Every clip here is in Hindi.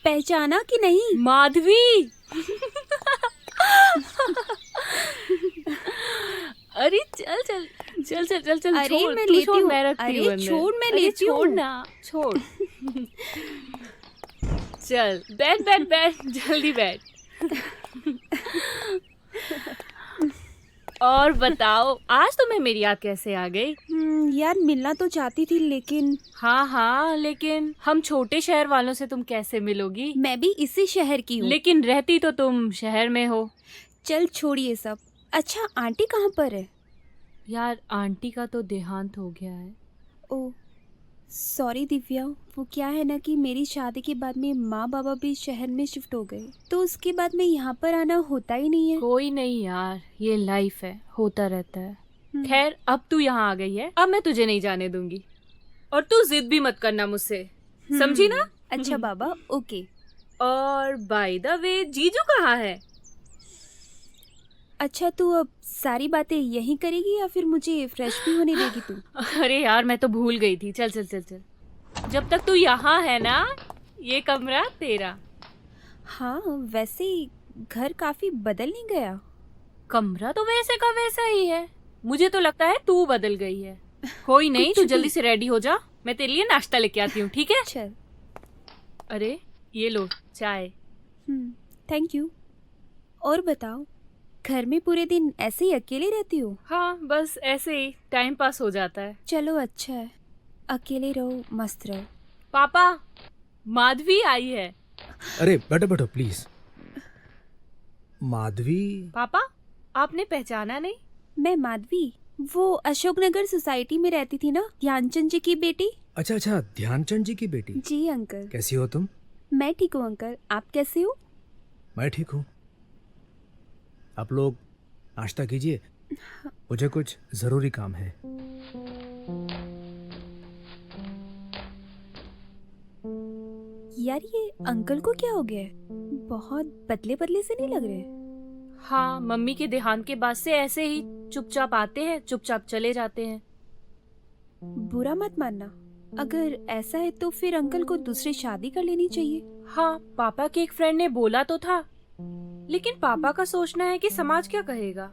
पहचाना कि नहीं? माधवी। अरे चल चल चल चल चल चल, अरे छोड़, मैं तू लेती छोड़, हूँ। मैं रखती हूँ अरे अंदर। छोड़, मैं अरे लेती छोड़ हूँ। ना, छोड़। चल बैठ बैठ बैठ, जल्दी बैठ। और बताओ, आज तुम्हें मेरी याद कैसे आ गई? यार मिलना तो चाहती थी लेकिन हाँ हाँ, लेकिन हम छोटे शहर वालों से तुम कैसे मिलोगी? मैं भी इसी शहर की हूँ। लेकिन रहती तो तुम शहर में हो। चल छोड़िए सब। अच्छा आंटी कहाँ पर है? यार आंटी का तो देहांत हो गया है। ओ सॉरी दिव्या, वो क्या है ना कि मेरी शादी के बाद में माँ बाबा भी शहर में शिफ्ट हो गए, तो उसके बाद में यहाँ पर आना होता ही नहीं है। कोई नहीं यार, ये लाइफ है, होता रहता है। हम्म, खैर अब तू यहाँ आ गई है, अब मैं तुझे नहीं जाने दूंगी। और तू जिद भी मत करना मुझसे, समझी ना? अच्छा बाबा, ओके। और बाय द वे, जीजू कहाँ है? अच्छा तू अब सारी बातें यहीं करेगी या फिर मुझे फ्रेश भी होने देगी तू? अरे यार मैं तो भूल गई थी। चल चल चल चल, जब तक तू यहाँ है ना, ये कमरा तेरा। हाँ वैसे घर काफी बदल नहीं गया? कमरा तो वैसे का वैसा ही है, मुझे तो लगता है तू बदल गई है। कोई नहीं, कुछ तू भी। जल्दी से रेडी हो जा, मैं तेरे लिए नाश्ता लेके आती हूँ, ठीक है? चल। अरे ये लो चाय। Thank you. और बताओ, घर में पूरे दिन ऐसे ही अकेले रहती हो? हाँ बस ऐसे ही टाइम पास हो जाता है। चलो अच्छा है, अकेले रहो, मस्त रहो। पापा, माधवी आई है। अरे बैठो बैठो प्लीज। माधवी? पापा आपने पहचाना नहीं? मैं माधवी, वो अशोकनगर सोसाइटी में रहती थी ना, ध्यानचंद जी की बेटी। अच्छा अच्छा, ध्यानचंद जी की बेटी। जी अंकल। कैसी हो तुम? मैं ठीक हूँ अंकल, आप कैसे हो? मैं ठीक हूँ। आप लोग नाश्ता कीजिए, मुझे कुछ जरूरी काम है। यार ये अंकल को क्या हो गया है? बहुत बदले बदले से नहीं लग रहे। हाँ, मम्मी के देहांत के बाद से ऐसे ही चुपचाप आते हैं, चुपचाप चले जाते हैं। बुरा मत मानना, अगर ऐसा है तो फिर अंकल को दूसरी शादी कर लेनी चाहिए। हाँ, पापा के एक फ्रेंड ने बोला तो था, लेकिन पापा का सोचना है कि समाज क्या कहेगा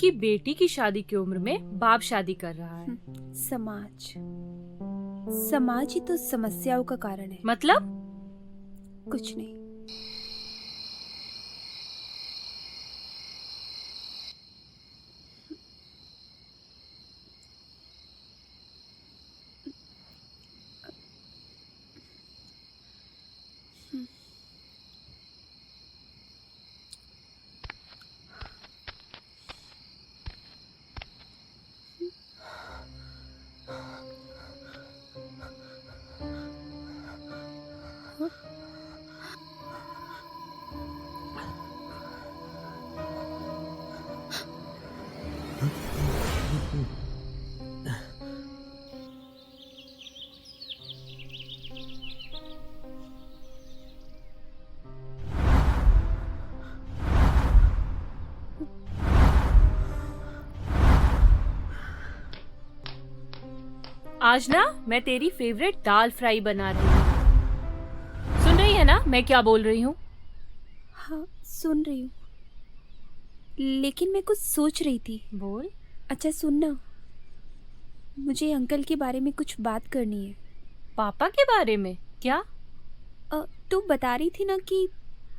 कि बेटी की शादी की उम्र में बाप शादी कर रहा है। समाज, समाज ही तो समस्याओं का कारण है। मतलब? कुछ नहीं। आज ना मैं तेरी फेवरेट दाल फ्राई बना रही हूँ। सुन रही है ना मैं क्या बोल रही हूँ? हाँ सुन रही हूँ, लेकिन मैं कुछ सोच रही थी। बोल। अच्छा सुनना, मुझे अंकल के बारे में कुछ बात करनी है। पापा के बारे में? क्या? तू बता रही थी ना कि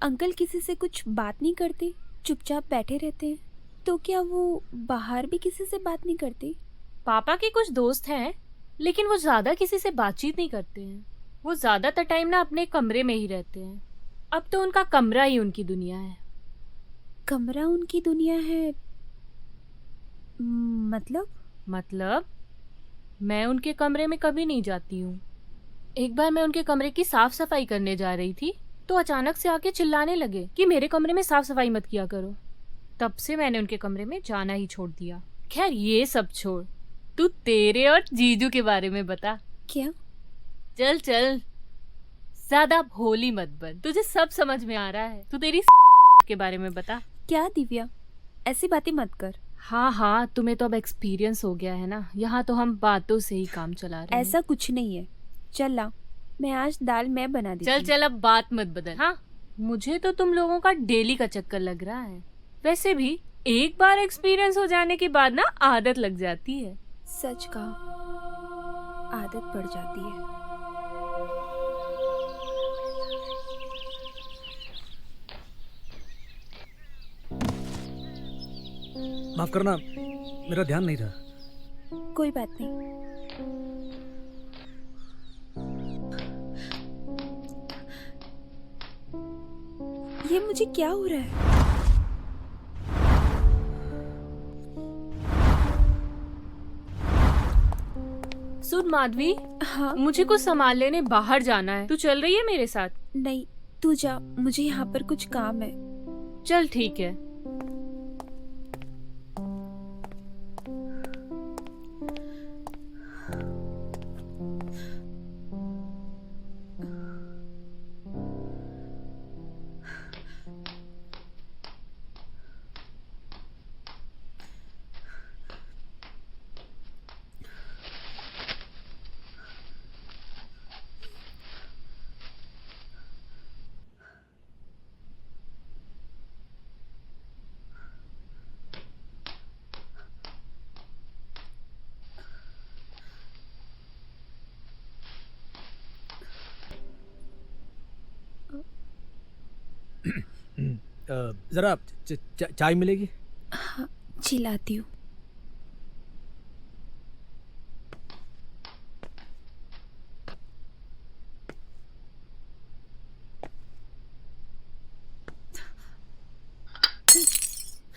अंकल किसी से कुछ बात नहीं करते, चुपचाप बैठे रहते हैं, तो क्या वो बाहर भी किसी से बात नहीं करते? पापा के कुछ दोस्त हैं, लेकिन वो ज्यादा किसी से बातचीत नहीं करते हैं। वो ज्यादातर टाइम ना अपने कमरे में ही रहते हैं। अब तो उनका कमरा ही उनकी दुनिया है। कमरा उनकी दुनिया है? मतलब मैं उनके कमरे में कभी नहीं जाती हूँ। एक बार मैं उनके कमरे की साफ सफाई करने जा रही थी, तो अचानक से आके चिल्लाने लगे कि मेरे कमरे में साफ सफाई मत किया करो। तब से मैंने उनके कमरे में जाना ही छोड़ दिया। खैर ये सब छोड़, तू तेरे और जीजू के बारे में बता। क्या? चल चल, ज्यादा भोली मत बन, तुझे सब समझ में आ रहा है। तू तेरी के बारे में बता। क्या दिव्या, ऐसी बातें मत कर। हाँ हाँ, तुम्हें तो अब एक्सपीरियंस हो गया है ना, यहाँ तो हम बातों से ही काम चला रहे हैं। ऐसा कुछ नहीं है। चल ला, मैं आज दाल मैं बना दी चल थी। चल, अब बात मत बदल। हाँ, मुझे तो तुम लोगों का डेली का चक्कर लग रहा है। वैसे भी एक बार एक्सपीरियंस हो जाने के बाद ना आदत लग जाती है। सच कहा, आदत पड़ जाती है। माफ करना, मेरा ध्यान नहीं था। कोई बात नहीं। ये मुझे क्या हो रहा है? सुन माधवी, हाँ। मुझे कुछ सामान लेने बाहर जाना है। तू चल रही है मेरे साथ? नहीं, तू जा, मुझे यहाँ पर कुछ काम है। चल ठीक है। जरा चाय मिलेगी? हाँ, चिल्लाती हूँ।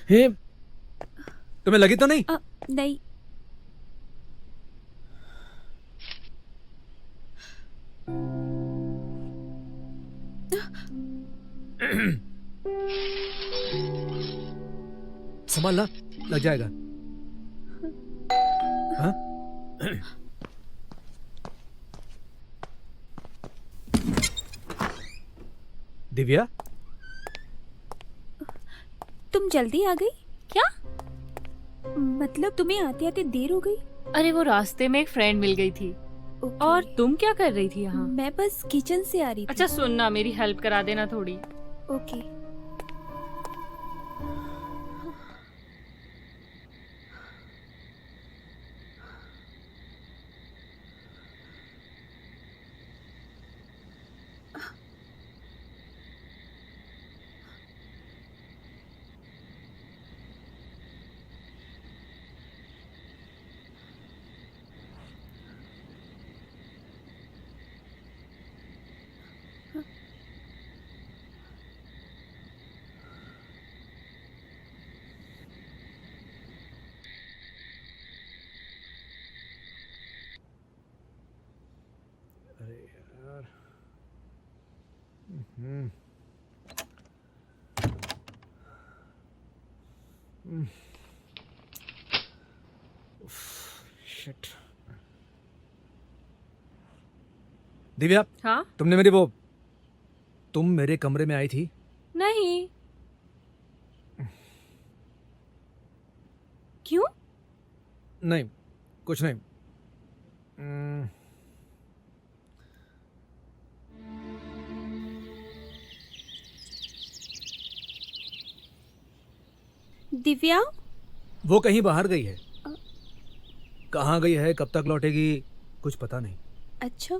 हे, तुम्हें लगी तो नहीं? नहीं। संभालना, लग जाएगा। हाँ? दिव्या, तुम जल्दी आ गई? क्या? मतलब तुम्हें आते आते देर हो गई? अरे वो रास्ते में एक फ्रेंड मिल गई थी। ओके। और तुम क्या कर रही थी यहाँ? मैं बस किचन से आ रही थी। अच्छा सुनना, मेरी हेल्प करा देना थोड़ी। ओके। अरे यार। हम्म। शिट। दिव्या, हाँ? तुम मेरे कमरे में आई थी? नहीं। क्यों? नहीं, कुछ नहीं। दिव्या? वो कहीं बाहर गई है। कहाँ गई है, कब तक लौटेगी, कुछ पता नहीं। अच्छा।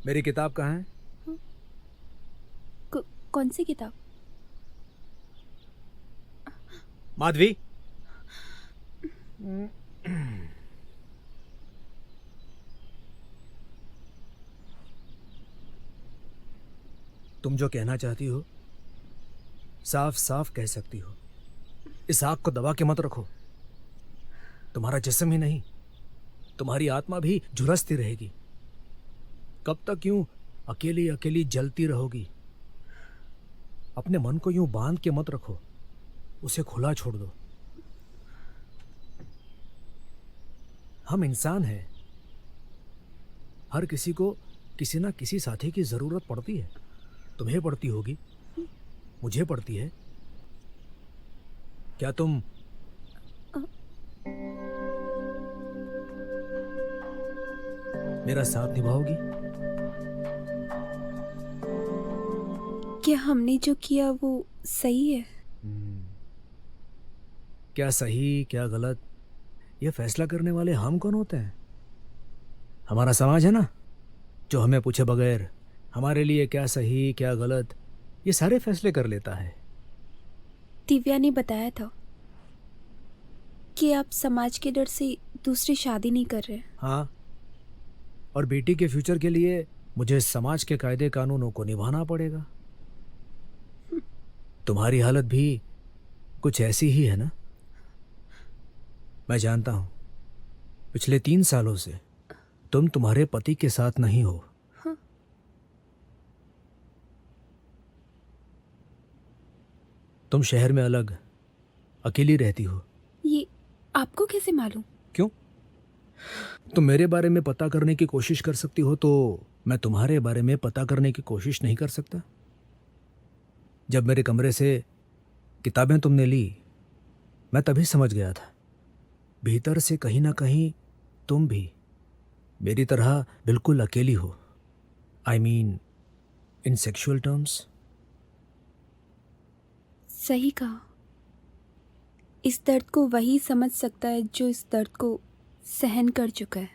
मेरी किताब कहाँ है? कौन सी किताब? माधवी, तुम जो कहना चाहती हो साफ साफ कह सकती हो। इस आग को दबा के मत रखो। तुम्हारा जिस्म ही नहीं, तुम्हारी आत्मा भी झुलसती रहेगी। कब तक यूं अकेली अकेली जलती रहोगी? अपने मन को यूं बांध के मत रखो, उसे खुला छोड़ दो। हम इंसान हैं, हर किसी को किसी ना किसी साथी की जरूरत पड़ती है। तुम्हें पड़ती होगी, मुझे पड़ती है। क्या तुम मेरा साथ निभाओगी? क्या हमने जो किया वो सही है? क्या सही क्या गलत, यह फैसला करने वाले हम कौन होते हैं? हमारा समाज है ना, जो हमें पूछे बगैर हमारे लिए क्या सही क्या गलत ये सारे फैसले कर लेता है। दिव्या ने बताया था कि आप समाज के डर से दूसरी शादी नहीं कर रहे। हाँ, और बेटी के फ्यूचर के लिए मुझे समाज के कायदे कानूनों को निभाना पड़ेगा। तुम्हारी हालत भी कुछ ऐसी ही है ना? मैं जानता हूं, पिछले 3 सालों से तुम तुम्हारे पति के साथ नहीं हो। हाँ। तुम शहर में अलग अकेली रहती हो। ये आपको कैसे मालूम? क्यों? तुम मेरे बारे में पता करने की कोशिश कर सकती हो, तो मैं तुम्हारे बारे में पता करने की कोशिश नहीं कर सकता? जब मेरे कमरे से किताबें तुमने ली, मैं तभी समझ गया था भीतर से कहीं ना कहीं तुम भी मेरी तरह बिल्कुल अकेली हो। I mean in sexual terms. सही कहा। इस दर्द को वही समझ सकता है जो इस दर्द को सहन कर चुका है।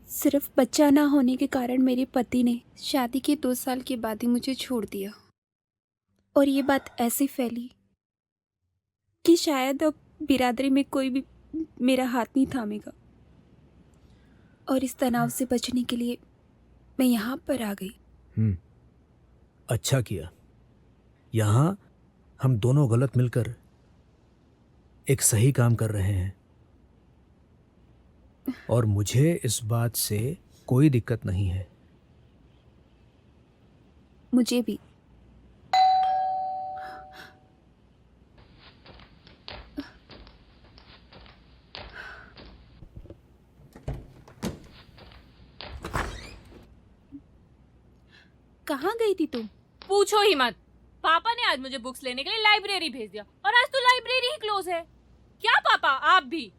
सिर्फ बच्चा ना होने के कारण मेरे पति ने शादी के 2 साल के बाद ही मुझे छोड़ दिया, और ये बात ऐसे फैली कि शायद अब बिरादरी में कोई भी मेरा हाथ नहीं थामेगा। और इस तनाव से बचने के लिए मैं यहाँ पर आ गई। अच्छा किया। यहाँ हम दोनों गलत मिलकर एक सही काम कर रहे हैं, और मुझे इस बात से कोई दिक्कत नहीं है। मुझे भी। कहाँ गई थी तुम? पूछो ही मत। पापा ने आज मुझे बुक्स लेने के लिए लाइब्रेरी भेज दिया, और आज तो लाइब्रेरी ही क्लोज है। क्या पापा, आप भी?